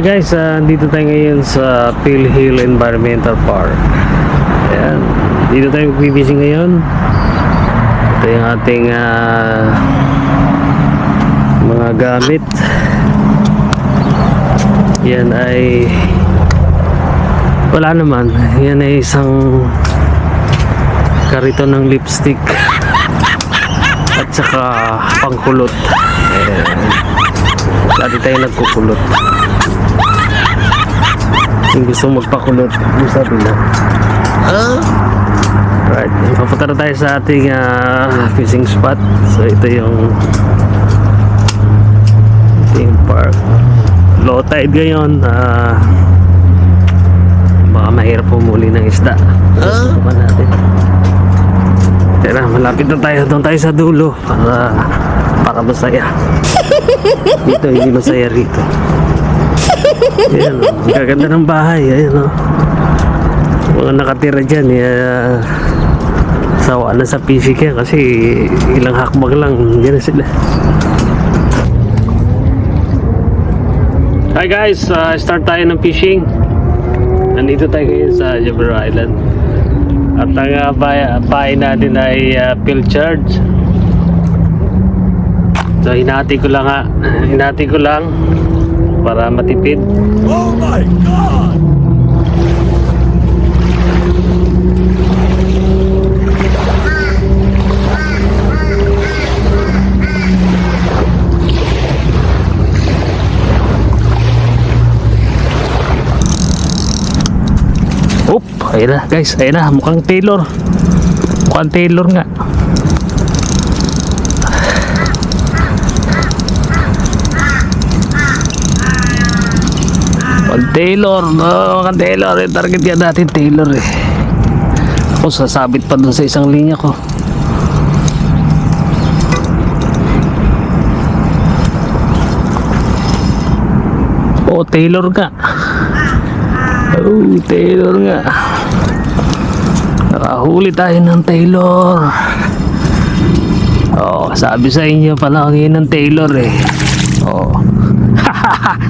Guys, dito tayo ngayon sa Pill Hill Environmental Park. Ayan, dito tayo magbibising ngayon. Ito yung ating mga gamit. Yan ay wala naman. Yan ay isang kariton ng lipstick at saka pangkulot. Ayan. Lagi tayo nagkukulot. Yung gusto magpakulot, yung sabi na. Right, papunta na tayo sa ating fishing spot. So ito yung park. Low tide ngayon. Baka mahirap pumuli ng isda. Subukan natin. Tara, malapit na tayo. Doon tayo sa dulo para masaya. Dito hindi masaya rito. Ayan o, gaganda ng bahay. Ayan o, mga nakatira dyan sawa na sa fishing yan kasi ilang hakbag lang dyan na sila. Hi guys, start tayo ng fishing. Nandito tayo ngayon sa Jabber Island. At ang bahay natin ay Pilchard. So hinati ko lang para matipid. Oh my God! Oop, ayun na guys, ayun na, mukhang Taylor nga. Taylor, no, Taylor, yung target yan natin, Taylor eh. Ako sasabit pa dun sa isang linya ko. Oh, Taylor nga. Oh, Taylor nga. Nakahuli tayo ng Taylor. Oh, sabi sa inyo pala ngayon ng Taylor eh. Oh. Hahaha.